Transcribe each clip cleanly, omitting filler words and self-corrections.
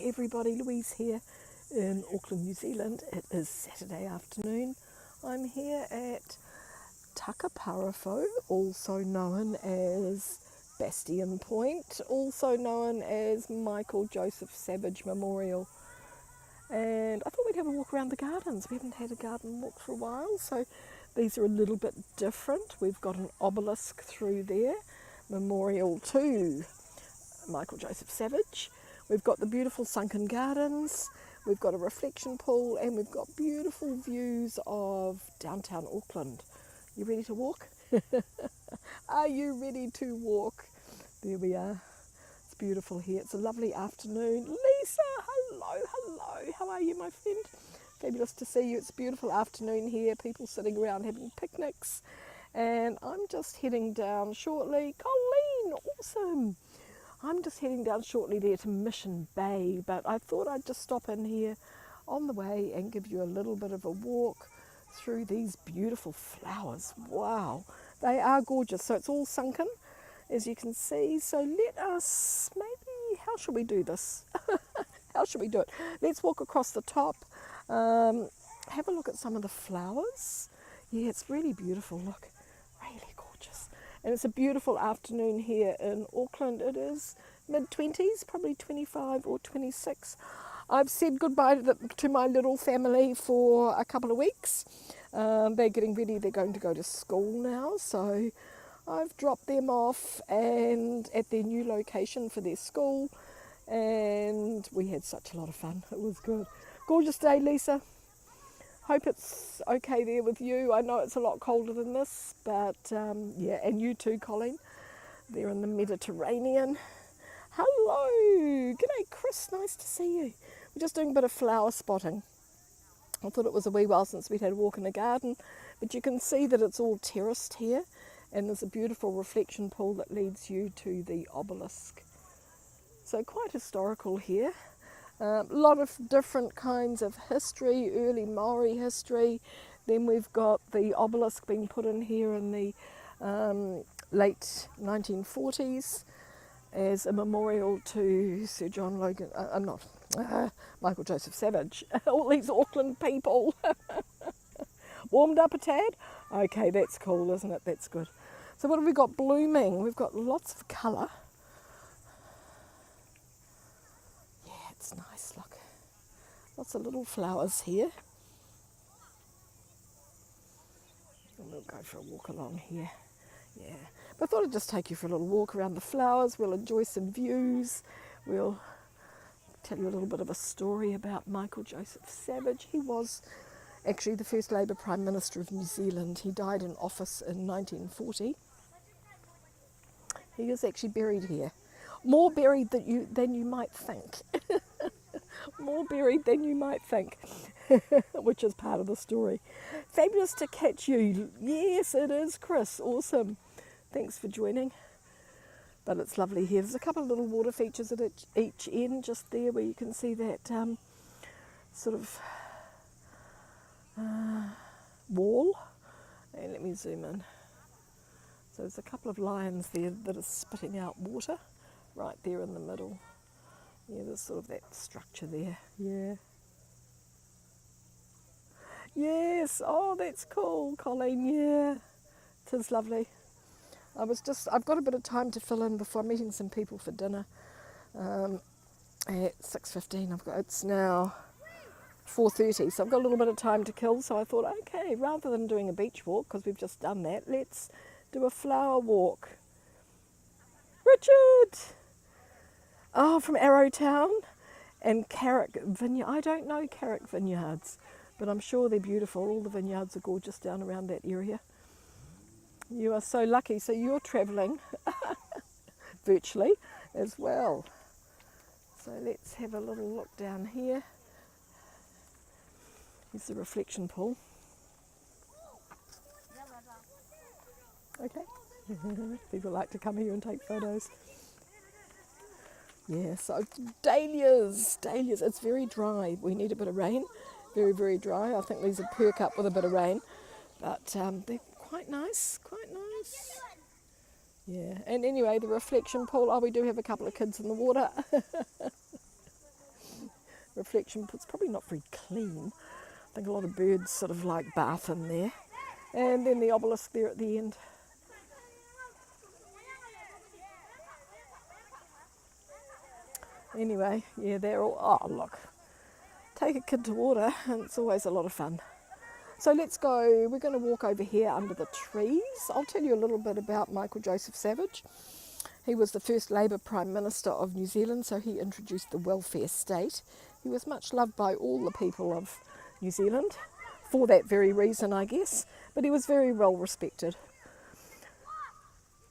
everybody, Louise here in Auckland, New Zealand. It is Saturday afternoon. I'm here at Takaparafo, also known as Bastion Point, also known as Michael Joseph Savage Memorial. And I thought we'd have a walk around the gardens. We haven't had a garden walk for a while, so these are a little bit different. We've got an obelisk through there, memorial to Michael Joseph Savage. We've got the beautiful Sunken gardens, we've got a reflection pool, and we've got beautiful views of downtown Auckland. You ready to walk? Are you ready to walk? There we are. It's beautiful here. It's a lovely afternoon. Lisa, hello. How are you, my friend? Fabulous to see you. It's a beautiful afternoon here. People sitting around having picnics. And I'm just heading down shortly. Colleen, awesome. I'm just heading down shortly there to Mission Bay, but I thought I'd just stop in here on the way and give you a little bit of a walk through these beautiful flowers. Wow, they are gorgeous. So it's all sunken, as you can see. So let us, maybe, how should we do this? How should we do it? Let's walk across the top, have a look at some of the flowers. Yeah, it's really beautiful, look, really gorgeous. And it's a beautiful afternoon here in Auckland. It is mid-20s, probably 25 or 26. I've said goodbye to my little family for a couple of weeks. They're getting ready. They're going to go to school now. So I've dropped them off and at their new location for their school. And we had such a lot of fun. It was good. Gorgeous day, Lisa. Hope it's okay there with you. I know it's a lot colder than this, but yeah, and you too, Colleen. They're in the Mediterranean. Hello, g'day Chris, nice to see you. We're just doing a bit of flower spotting. I thought it was a wee while since we'd had a walk in the garden, but you can see that it's all terraced here, and there's a beautiful reflection pool that leads you to the obelisk. So quite historical here. A lot of different kinds of history, early Maori history. Then we've got the obelisk being put in here in the late 1940s as a memorial to Sir John Logan, Michael Joseph Savage. All these Auckland people. Warmed up a tad? Okay, that's cool, isn't it? That's good. So what have we got blooming? We've got lots of colour. It's nice, look. Lots of little flowers here. And we'll go for a walk along here. Yeah. But I thought I'd just take you for a little walk around the flowers. We'll enjoy some views. We'll tell you a little bit of a story about Michael Joseph Savage. He was actually the first Labour Prime Minister of New Zealand. He died in office in 1940. He is actually buried here. More buried than you might think. More buried than you might think, which is part of the story. Fabulous to catch you. Yes, it is, Chris. Awesome. Thanks for joining. But it's lovely here. There's a couple of little water features at each end, just there where you can see that sort of wall. And let me zoom in. So there's a couple of lions there that are spitting out water. Right there in the middle. Yeah, there's sort of that structure there. Yeah. Yes. Oh, that's cool, Colleen. Yeah. It is lovely. I've got a bit of time to fill in before I'm meeting some people for dinner. At 6:15. It's now 4:30, so I've got a little bit of time to kill. So I thought, okay, rather than doing a beach walk, because we've just done that, let's do a flower walk. Richard! Oh, from Arrowtown and Carrick Vineyard. I don't know Carrick Vineyards, but I'm sure they're beautiful. All the vineyards are gorgeous down around that area. You are so lucky. So you're travelling virtually as well. So let's have a little look down here. Here's the reflection pool. Okay. People like to come here and take photos. Yeah, so dahlias, it's very dry. We need a bit of rain, very, very dry. I think these would perk up with a bit of rain, but they're quite nice. Yeah, and anyway, the reflection pool, we do have a couple of kids in the water. Reflection, it's probably not very clean. I think a lot of birds sort of like bath in there. And then the obelisk there at the end. Anyway, yeah, they're all, oh look, take a kid to water and it's always a lot of fun. So let's go, we're going to walk over here under the trees. I'll tell you a little bit about Michael Joseph Savage. He was the first Labour Prime Minister of New Zealand, so he introduced the welfare state. He was much loved by all the people of New Zealand, for that very reason, I guess, but he was very well respected.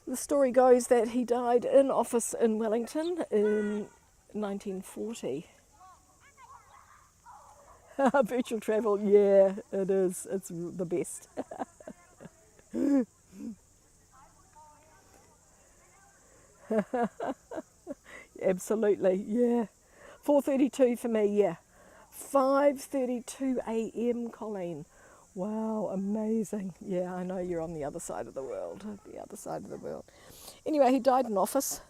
The story goes that he died in office in Wellington in 1940. Virtual travel, yeah, it is. It's the best. Absolutely, yeah. 4:32 for me, yeah. 5:32 a.m, Colleen. Wow, amazing. Yeah, I know you're on the other side of the world. The other side of the world. Anyway, he died in office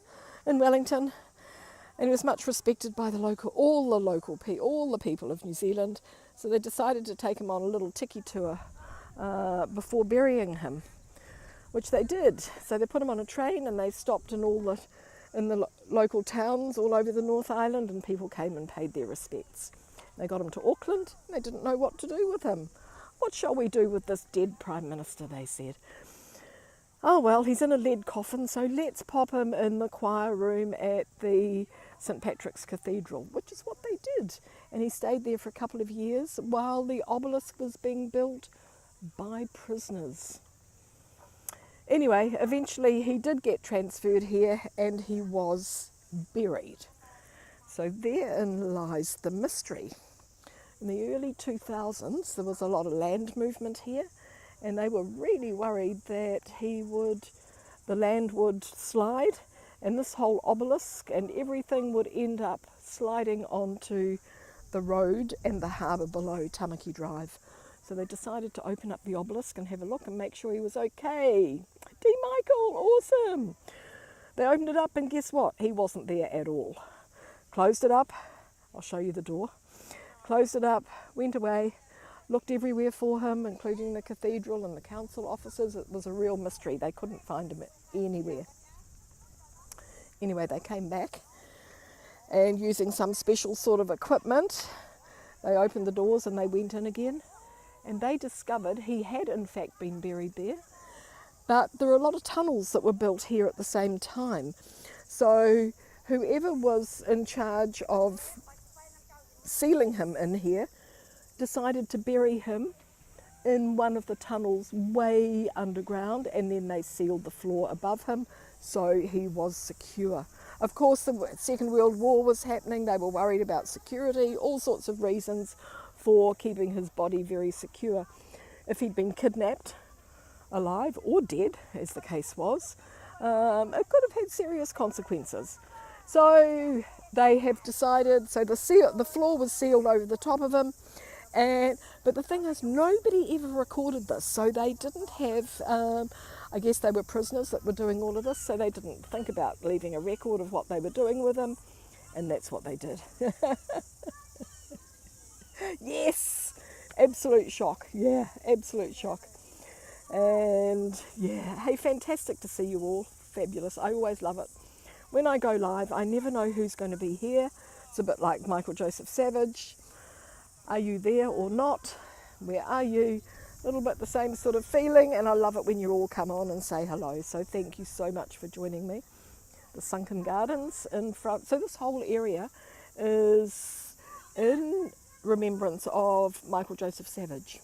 in Wellington, and he was much respected by all the people of New Zealand. So they decided to take him on a little tiki tour before burying him, which they did. So they put him on a train and they stopped in the local towns all over the North Island, and people came and paid their respects. They got him to Auckland, and they didn't know what to do with him. What shall we do with this dead Prime Minister, they said. Oh well, he's in a lead coffin, so let's pop him in the choir room at the St Patrick's Cathedral, which is what they did. And he stayed there for a couple of years while the obelisk was being built by prisoners. Anyway, eventually he did get transferred here and he was buried. So therein lies the mystery. In the early 2000s, there was a lot of land movement here, and they were really worried that the land would slide, and this whole obelisk and everything would end up sliding onto the road and the harbour below Tamaki Drive. So they decided to open up the obelisk and have a look and make sure he was okay. D. Michael, awesome! They opened it up and guess what? He wasn't there at all. Closed it up. I'll show you the door. Closed it up, went away, looked everywhere for him, including the cathedral and the council offices. It was a real mystery. They couldn't find him anywhere. Anyway, they came back, and using some special sort of equipment, they opened the doors and they went in again, and they discovered he had in fact been buried there, but there were a lot of tunnels that were built here at the same time. So whoever was in charge of sealing him in here decided to bury him in one of the tunnels way underground, and then they sealed the floor above him so he was secure. Of course, the Second World War was happening. They were worried about security, all sorts of reasons for keeping his body very secure. If he'd been kidnapped alive or dead, as the case was, it could have had serious consequences. So they have decided, so the floor was sealed over the top of him, but the thing is, nobody ever recorded this, so they didn't have, I guess they were prisoners that were doing all of this, so they didn't think about leaving a record of what they were doing with him, and that's what they did. Yes, absolute shock, yeah, absolute shock. And yeah, hey, fantastic to see you all, fabulous, I always love it. When I go live, I never know who's going to be here. It's a bit like Michael Joseph Savage. Are you there or not? Where are you? A little bit the same sort of feeling, and I love it when you all come on and say hello. So thank you so much for joining me. The Sunken Gardens in front. So this whole area is in remembrance of Michael Joseph Savage.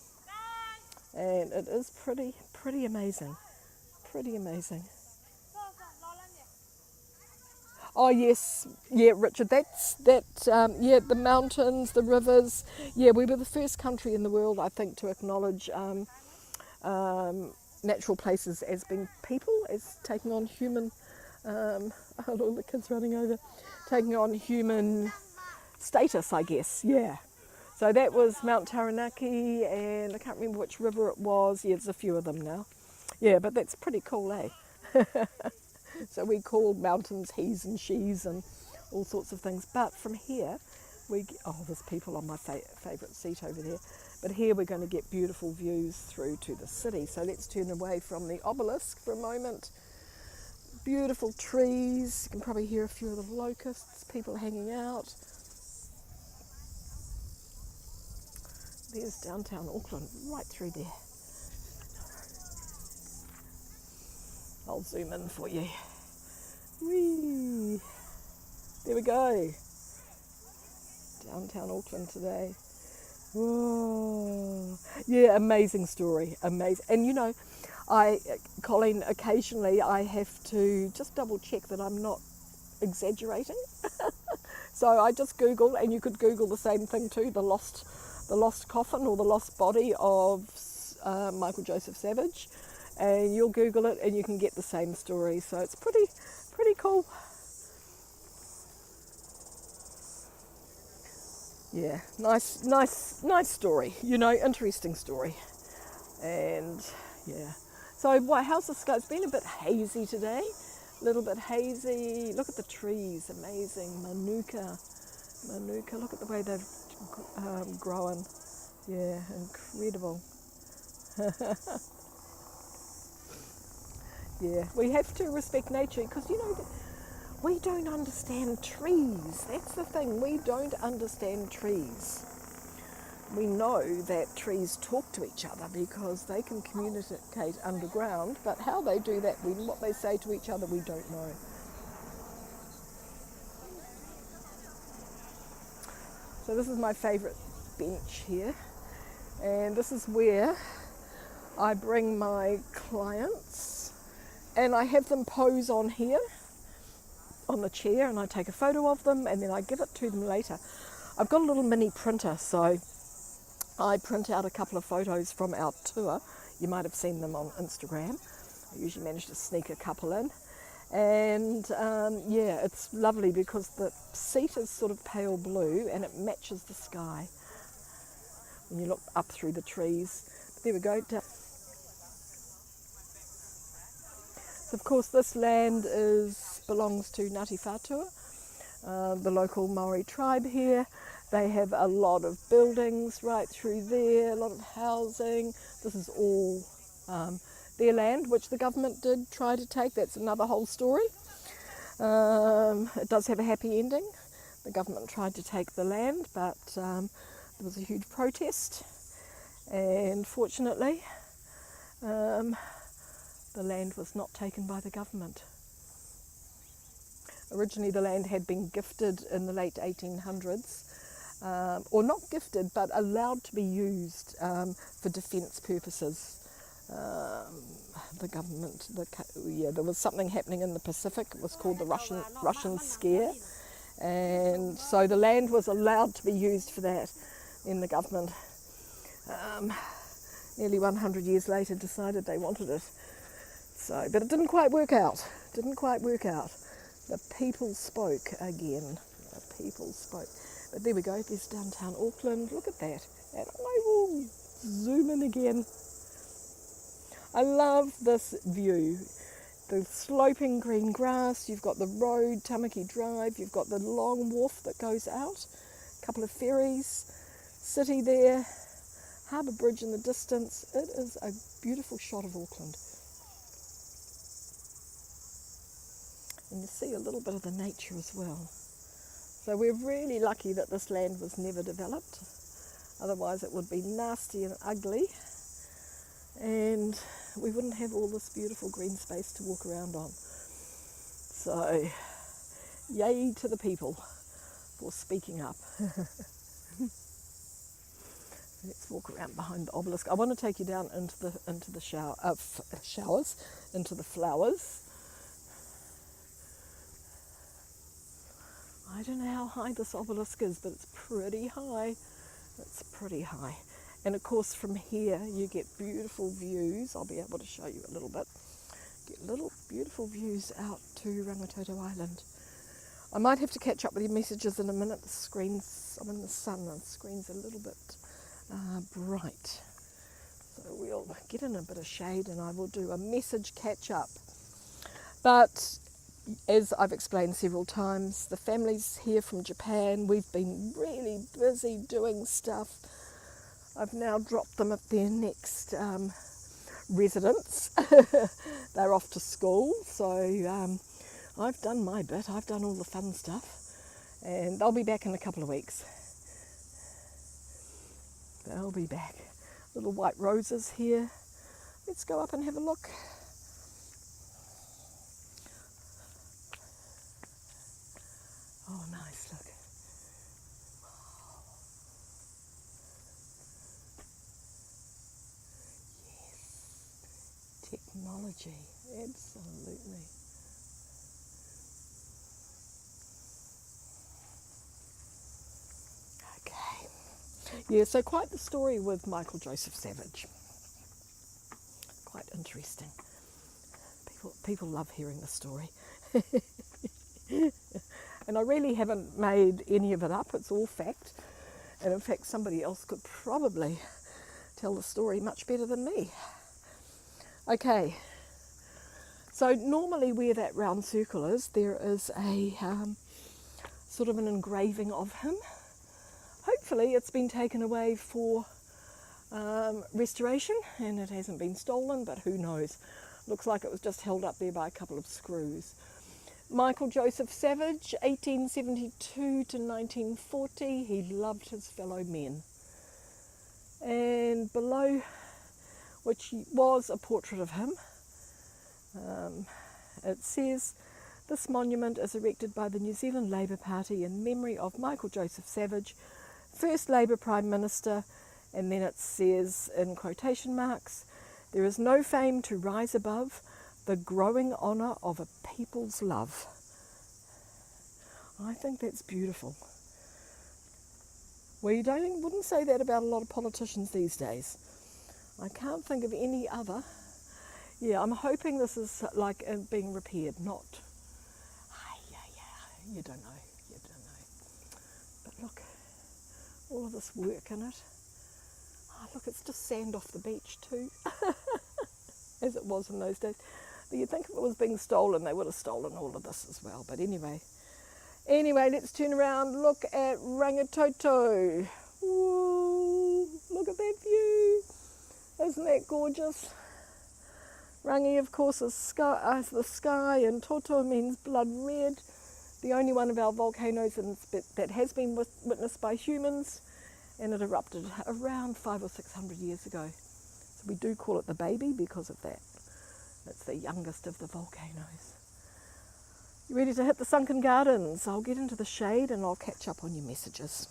And it is pretty amazing. Pretty amazing. Oh yes, yeah, Richard, the mountains, the rivers. Yeah, we were the first country in the world, I think, to acknowledge natural places as being people, as taking on human, oh look, the kids running over, taking on human status, I guess, yeah. So that was Mount Taranaki, and I can't remember which river it was. Yeah, there's a few of them now. Yeah, but that's pretty cool, eh? So we call mountains he's and she's and all sorts of things. But from here, There's people on my favourite seat over there. But here we're going to get beautiful views through to the city. So let's turn away from the obelisk for a moment. Beautiful trees. You can probably hear a few of the locusts, people hanging out. There's downtown Auckland, right through there. I'll zoom in for you. Whee! There we go. Downtown Auckland today. Whoa. Yeah, amazing story. Amazing. And you know, Colleen, occasionally I have to just double check that I'm not exaggerating. So I just Google, and you could Google the same thing too, the lost coffin or the lost body of Michael Joseph Savage, and you'll Google it and you can get the same story. So it's pretty cool. Yeah, nice story. You know, interesting story. And yeah, so how's the sky? It's been a bit hazy today. A little bit hazy. Look at the trees, amazing. Manuka, look at the way they've grown. Yeah, incredible. Yeah, we have to respect nature because, you know, we don't understand trees. That's the thing, we don't understand trees. We know that trees talk to each other because they can communicate underground, but how they do that, what they say to each other, we don't know. So this is my favourite bench here, and this is where I bring my clients and I have them pose on here on the chair, and I take a photo of them and then I give it to them later. I've got a little mini printer, so I print out a couple of photos from our tour. You might have seen them on Instagram. I usually manage to sneak a couple in. And yeah, it's lovely because the seat is sort of pale blue and it matches the sky when you look up through the trees. There we go. So of course this land belongs to Ngāti Whātua, the local Maori tribe here. They have a lot of buildings right through there, a lot of housing. This is all their land, which the government did try to take. That's another whole story. It does have a happy ending. The government tried to take the land, but there was a huge protest, and fortunately the land was not taken by the government. Originally the land had been gifted in the late 1800s, or not gifted, but allowed to be used for defence purposes. The government, there was something happening in the Pacific. It was called the Russian Scare, and so the land was allowed to be used for that. Then the government, nearly 100 years later, decided they wanted it. So, but it didn't quite work out. The people spoke again. But there we go, there's downtown Auckland. Look at that. And I will zoom in again. I love this view. The sloping green grass, you've got the road, Tamaki Drive, you've got the long wharf that goes out, a couple of ferries, city there, Harbour Bridge in the distance. It is a beautiful shot of Auckland. And you see a little bit of the nature as well. So we're really lucky that this land was never developed. Otherwise it would be nasty and ugly, and we wouldn't have all this beautiful green space to walk around on. So, yay to the people for speaking up. Let's walk around behind the obelisk. I want to take you down into the showers, into the flowers. I don't know how high this obelisk is, but it's pretty high. And of course from here you get beautiful views. I'll be able to show you a little bit. Get little beautiful views out to Rangitoto Island. I might have to catch up with your messages in a minute. The screen's, I'm in the sun, the screen's a little bit bright. So we'll get in a bit of shade and I will do a message catch up. But as I've explained several times, the family's here from Japan. We've been really busy doing stuff. I've now dropped them at their next residence. They're off to school, so I've done my bit. I've done all the fun stuff, and they'll be back in a couple of weeks. They'll be back. Little white roses here. Let's go up and have a look. Oh, nice, look. Yes, technology, absolutely. Okay. Yeah, so quite the story with Michael Joseph Savage. Quite interesting. People love hearing the story. And I really haven't made any of it up, it's all fact. And in fact, somebody else could probably tell the story much better than me. Okay, so normally where that round circle is, there is a sort of an engraving of him. Hopefully it's been taken away for restoration and it hasn't been stolen, but who knows. Looks like it was just held up there by a couple of screws. Michael Joseph Savage, 1872 to 1940, he loved his fellow men. And below, which was a portrait of him, it says, "This monument is erected by the New Zealand Labour Party in memory of Michael Joseph Savage, first Labour Prime Minister," and then it says in quotation marks, "There is no fame to rise above the growing honour of a people's love." I think that's beautiful. Well, you wouldn't say that about a lot of politicians these days. I can't think of any other. Yeah, I'm hoping this is like being repaired, not... You don't know. But look, all of this work in it. Oh, look, it's just sand off the beach too, as it was in those days. But you'd think if it was being stolen, they would have stolen all of this as well. But anyway, let's turn around, look at Rangitoto. Whoa, look at that view. Isn't that gorgeous? Rangi, of course, is the sky, and Toto means blood red. The only one of our volcanoes that has been witnessed by humans, and it erupted around 500 or 600 years ago. So we do call it the baby because of that. It's the youngest of the volcanoes. You ready to hit the Sunken Gardens? I'll get into the shade and I'll catch up on your messages.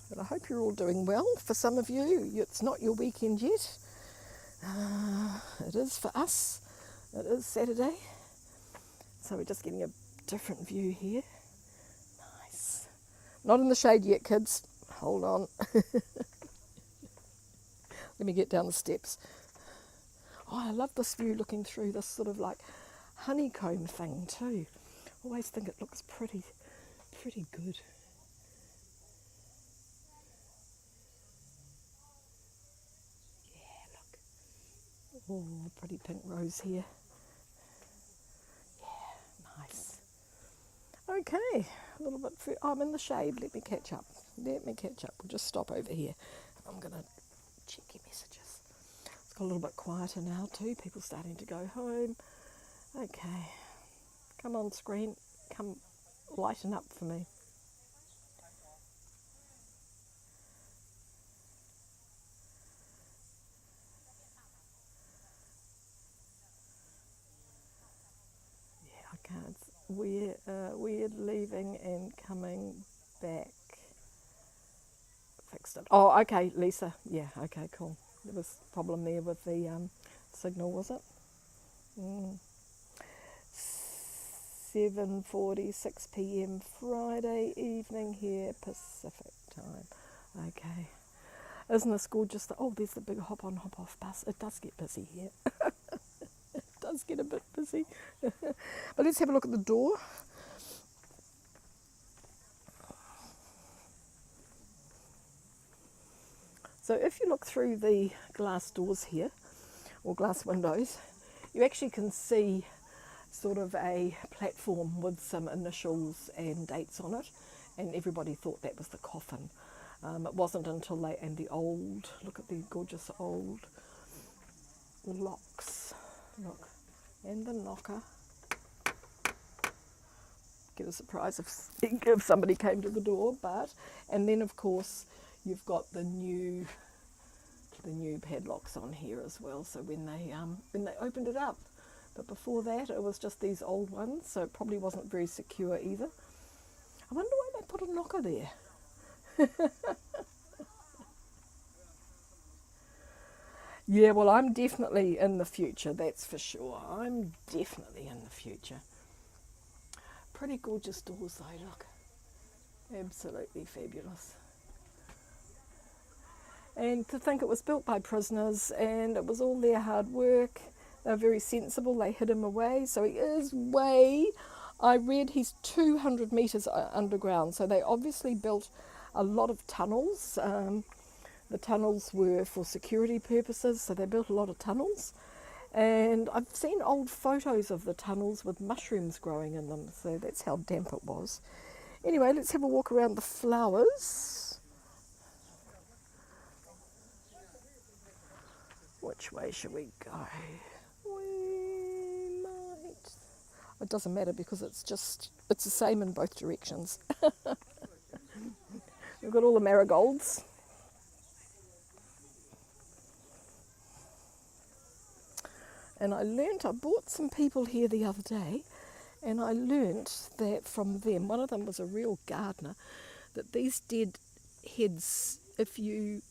But I hope you're all doing well. For some of you, it's not your weekend yet. It is for us. It is Saturday. So we're just getting a different view here. Nice. Not in the shade yet, kids. Hold on. Let me get down the steps. Oh, I love this view looking through this sort of like honeycomb thing too. Always think it looks pretty good. Yeah, look. Oh, pretty pink rose here. Yeah, nice. Okay, a little bit further. Oh, I'm in the shade. Let me catch up. We'll just stop over here. I'm going to check your messages. It's got a little bit quieter now too. People starting to go home. Okay. Come on, screen. Come lighten up for me. Yeah, I can't. Weird leaving and coming back. Fixed it. Oh, okay, Lisa. Yeah, okay, cool. There was a problem there with the signal, was it? 7:46 p.m. Friday evening here, Pacific time. Okay. Isn't this gorgeous? Oh, there's the big hop-on, hop-off bus. It does get busy here. It does get a bit busy. But let's have a look at the door. So if you look through the glass doors here, or glass windows, you actually can see sort of a platform with some initials and dates on it, and everybody thought that was the coffin. It wasn't until they, and the old, look at the gorgeous old locks, look, and the knocker. Get a surprise if somebody came to the door, and then of course you've got the new padlocks on here as well, so when they opened it up. But before that, it was just these old ones, so it probably wasn't very secure either. I wonder why they put a knocker there. Yeah, well, I'm definitely in the future, that's for sure. I'm definitely in the future. Pretty gorgeous doors though, look. Absolutely fabulous. And to think it was built by prisoners and it was all their hard work. They're very sensible, they hid him away, so he is I read he's 200 metres underground, so they obviously built a lot of tunnels. The tunnels were for security purposes, so they built a lot of tunnels. And I've seen old photos of the tunnels with mushrooms growing in them, so that's how damp it was. Anyway, let's have a walk around the flowers. Which way should we go? We might. It doesn't matter because it's the same in both directions. We've got all the marigolds. And I bought some people here the other day, and I learnt that from them, one of them was a real gardener, that these dead heads, if you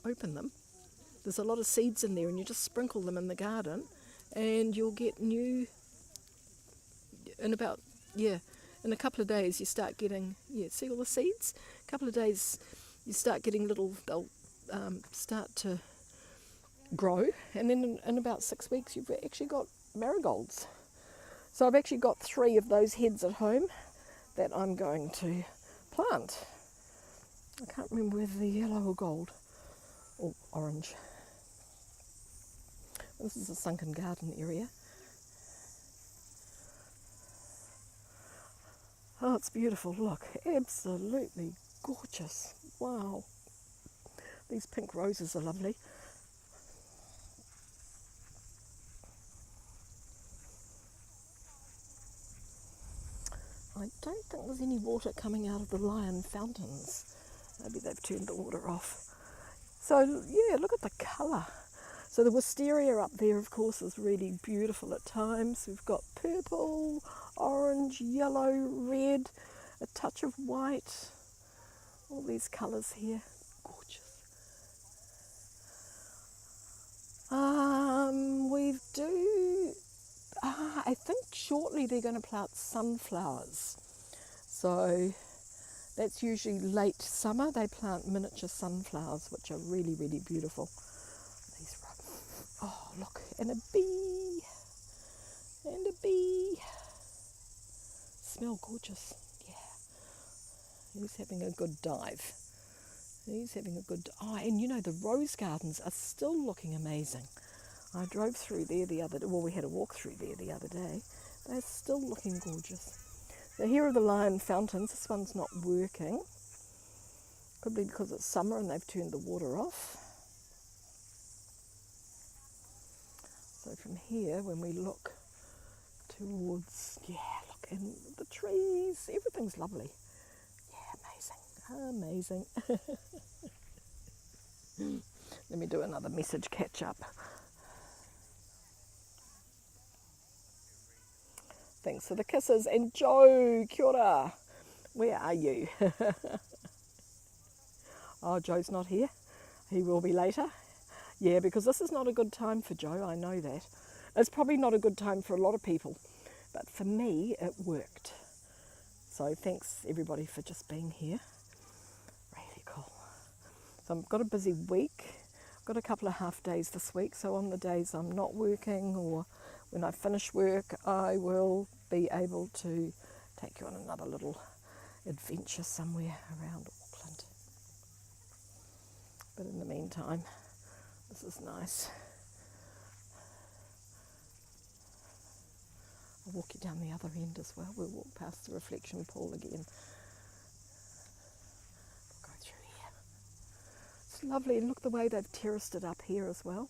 open them, there's a lot of seeds in there, and you just sprinkle them in the garden, and you'll get new, in a couple of days you start getting, see all the seeds? A couple of days you start getting they'll start to grow, and then in about 6 weeks you've actually got marigolds. So I've actually got 3 of those heads at home that I'm going to plant. I can't remember whether they're yellow or gold or orange. This is a sunken garden area. Oh, it's beautiful, look, absolutely gorgeous. Wow. These pink roses are lovely. I don't think there's any water coming out of the lion fountains. Maybe they've turned the water off. So yeah, look at the colour. So the wisteria up there, of course, is really beautiful at times. We've got purple, orange, yellow, red, a touch of white. All these colours here, gorgeous. I think shortly they're going to plant sunflowers. So that's usually late summer. They plant miniature sunflowers, which are really, really beautiful. Oh, look, and a bee. And a bee. Smell gorgeous. Yeah. He's having a good dive. And you know, the rose gardens are still looking amazing. I drove through there we had a walk through there the other day. They're still looking gorgeous. So here are the lion fountains. This one's not working. Probably because it's summer and they've turned the water off. So from here, when we look towards, and the trees, everything's lovely. Yeah, amazing. Let me do another message catch up. Thanks for the kisses. And Joe, kia ora. Where are you? Oh, Joe's not here. He will be later. Yeah, because this is not a good time for Joe, I know that. It's probably not a good time for a lot of people, but for me, it worked. So thanks everybody for just being here. Really cool. So I've got a busy week. I've got a couple of half days this week, so on the days I'm not working or when I finish work, I will be able to take you on another little adventure somewhere around Auckland. But in the meantime, this is nice. I'll walk you down the other end as well. We'll walk past the reflection pool again. We'll go through here. It's lovely, and look the way they've terraced it up here as well.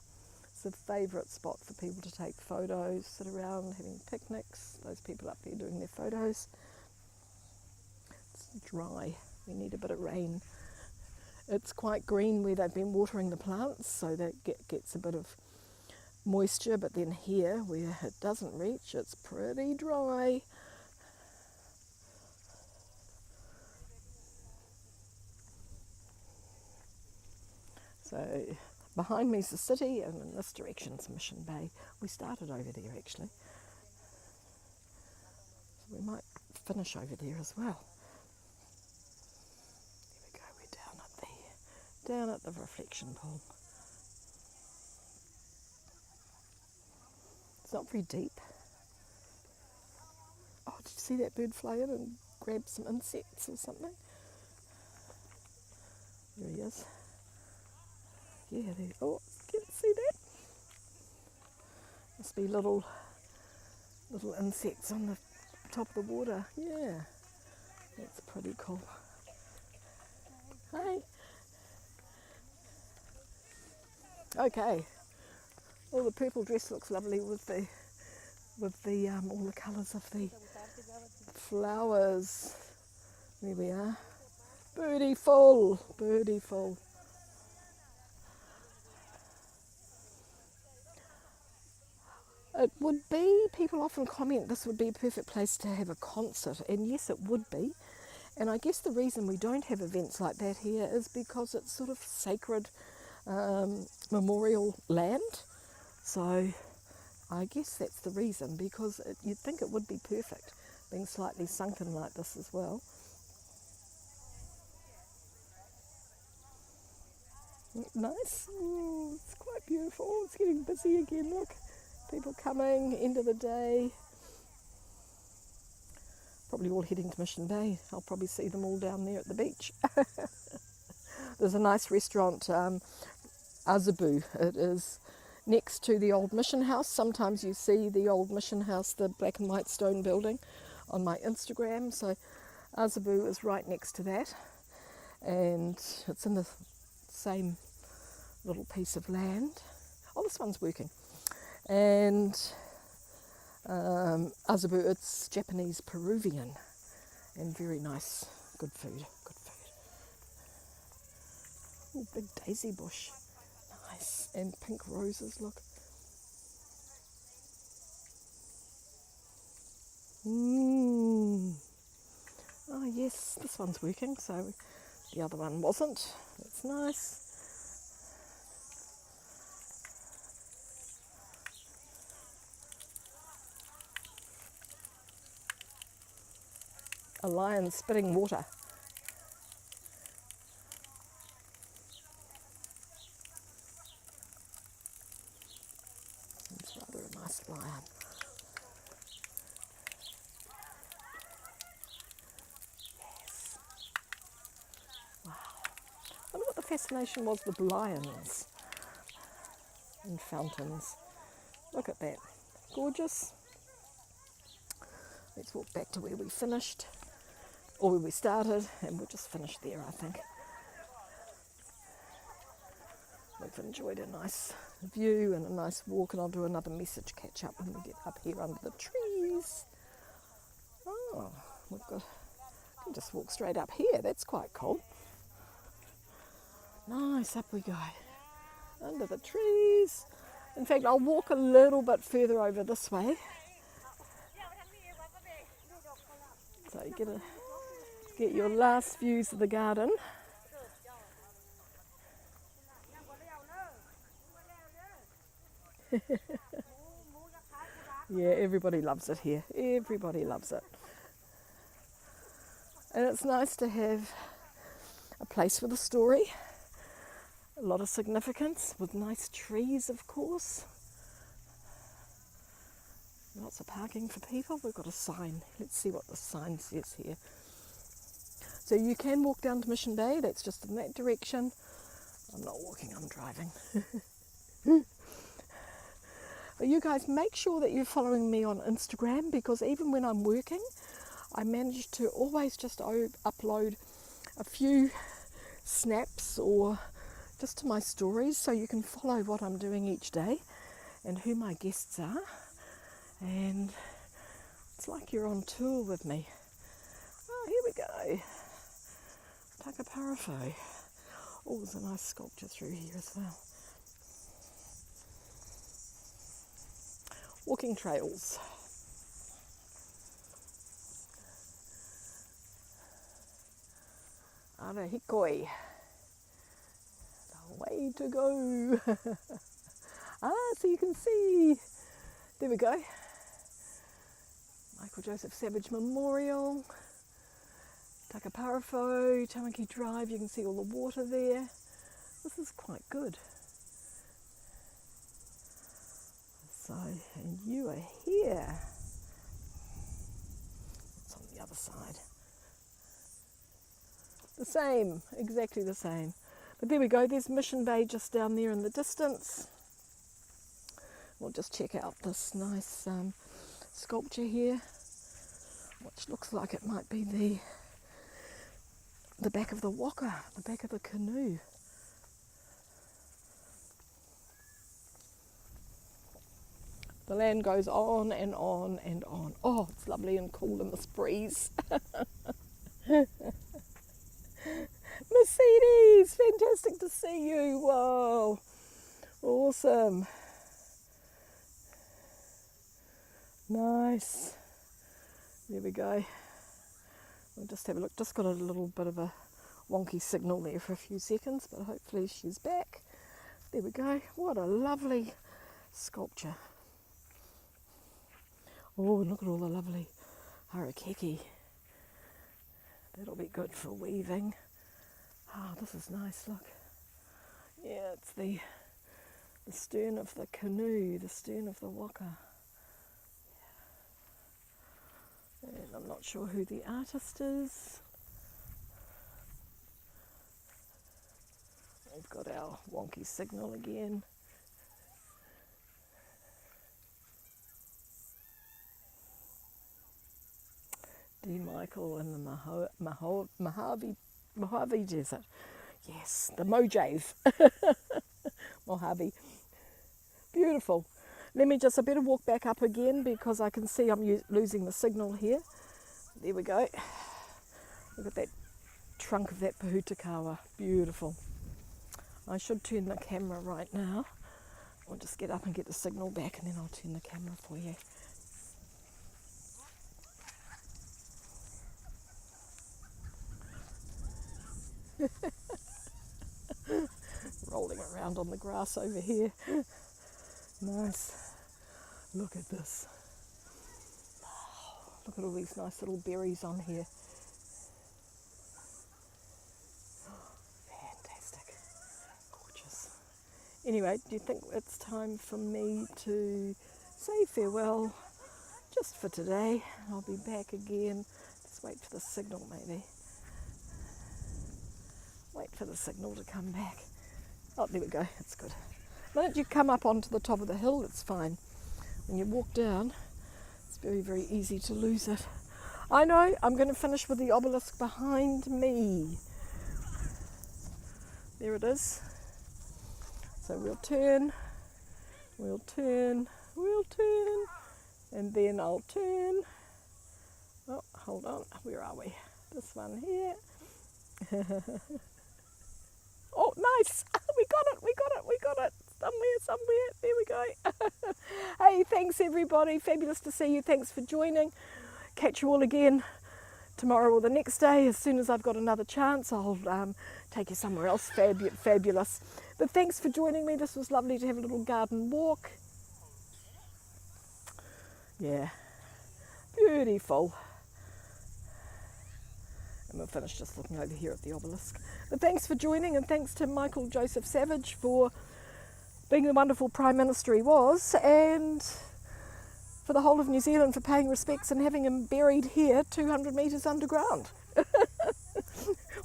It's a favourite spot for people to take photos, sit around having picnics. Those people up there doing their photos. It's dry. We need a bit of rain. It's quite green where they've been watering the plants, so that gets a bit of moisture, but then here where it doesn't reach, it's pretty dry. So behind me is the city, and in this direction's Mission Bay. We started over there actually, so we might finish over there as well. There we go, we're down at the reflection pool. It's not very deep. Oh, did you see that bird fly in and grab some insects or something? There he is. Yeah, there. Oh, can you see that? Must be little insects on the top of the water. Yeah, that's pretty cool. Hey. Okay. Oh, the purple dress looks lovely with the all the colours of the flowers. There we are. Birdie full. It would be, people often comment this would be a perfect place to have a concert, and yes, it would be. And I guess the reason we don't have events like that here is because it's sort of sacred memorial land. So I guess that's the reason, because you'd think it would be perfect, being slightly sunken like this as well. Nice. It's quite beautiful. It's getting busy again, look. People coming, end of the day. Probably all heading to Mission Bay. I'll probably see them all down there at the beach. There's a nice restaurant, Azabu. It is next to the old mission house. Sometimes you see the old mission house, the black and white stone building, on my Instagram. So Azabu is right next to that, and it's in the same little piece of land. Oh, this one's working. And Azabu, it's Japanese Peruvian, and very nice, good food. Oh, big daisy bush, nice, and pink roses, look. Oh yes, this one's working, so the other one wasn't. That's nice. A lion spitting water. It's rather a nice lion. Yes. Wow. I wonder what the fascination was with lions and fountains. Look at that. Gorgeous. Let's walk back to where we finished, or where we started, and we'll just finish there, I think. We've enjoyed a nice view and a nice walk, and I'll do another message catch up when we get up here under the trees. Oh, we can just walk straight up here. That's quite cool. Nice, up we go. Under the trees. In fact, I'll walk a little bit further over this way. So you get your last views of the garden. Yeah, everybody loves it here. Everybody loves it. And it's nice to have a place with a story, a lot of significance, with nice trees, of course. Lots of parking for people. We've got a sign. Let's see what the sign says here. So you can walk down to Mission Bay. That's just in that direction. I'm not walking, I'm driving. But you guys, make sure that you're following me on Instagram, because even when I'm working, I manage to always just upload a few snaps or just to my stories, so you can follow what I'm doing each day and who my guests are. And it's like you're on tour with me. Oh, here we go. Takaparafo. Oh, there's a nice sculpture through here as well. Walking trails. Arahikoi. The way to go. So you can see. There we go. Michael Joseph Savage Memorial. Takaparafo, Tamaki Drive, you can see all the water there. This is quite good. So, and you are here. It's on the other side. The same, exactly the same. But there we go, there's Mission Bay just down there in the distance. We'll just check out this nice sculpture here, which looks like it might be the back of the waka, the back of the canoe. The land goes on and on and on. Oh, it's lovely and cool in this breeze. Mercedes, fantastic to see you. Whoa, awesome. Nice. There we go. We'll just have a look. Just got a little bit of a wonky signal there for a few seconds, but hopefully she's back. There we go. What a lovely sculpture. Oh, look at all the lovely harakeke. That'll be good for weaving. Oh, this is nice, look. Yeah, it's the stern of the canoe, the stern of the waka. And I'm not sure who the artist is. We've got our wonky signal again. D. Michael in the Mojave Desert. Yes, the Mojave. Mojave. Beautiful. Let me just, I better walk back up again because I can see I'm losing the signal here. There we go. Look at that trunk of that Pahutakawa. Beautiful. I should turn the camera right now. I'll just get up and get the signal back and then I'll turn the camera for you. Rolling around on the grass over here. Nice. Look at this. Oh, look at all these nice little berries on here. Fantastic. Gorgeous. Anyway, do you think it's time for me to say farewell just for today? I'll be back again. Just wait for the signal maybe. Wait for the signal to come back. Oh, there we go. That's good. Why don't you come up onto the top of the hill? It's fine. When you walk down, it's very, very easy to lose it. I know. I'm going to finish with the obelisk behind me. There it is. So we'll turn, and then I'll turn. Oh, hold on. Where are we? This one here. Oh, nice. We got it. Somewhere. There we go. Hey, thanks everybody. Fabulous to see you. Thanks for joining. Catch you all again tomorrow or the next day. As soon as I've got another chance, I'll take you somewhere else fabulous. But thanks for joining me. This was lovely to have a little garden walk. Yeah, beautiful. And we'll finish just looking over here at the obelisk. But thanks for joining, and thanks to Michael Joseph Savage for being the wonderful Prime Minister he was, and for the whole of New Zealand for paying respects and having him buried here 200 metres underground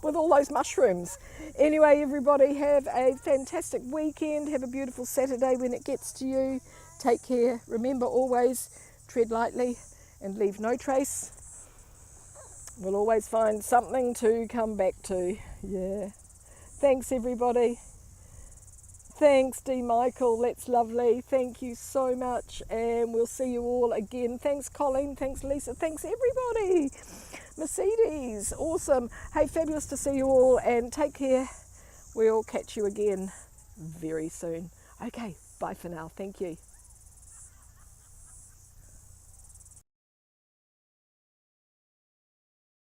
with all those mushrooms. Anyway, everybody, have a fantastic weekend. Have a beautiful Saturday when it gets to you. Take care. Remember, always tread lightly and leave no trace. We'll always find something to come back to. Yeah. Thanks, everybody. Thanks, D. Michael. That's lovely. Thank you so much. And we'll see you all again. Thanks, Colleen. Thanks, Lisa. Thanks, everybody. Mercedes. Awesome. Hey, fabulous to see you all. And take care. We'll catch you again very soon. Okay. Bye for now. Thank you.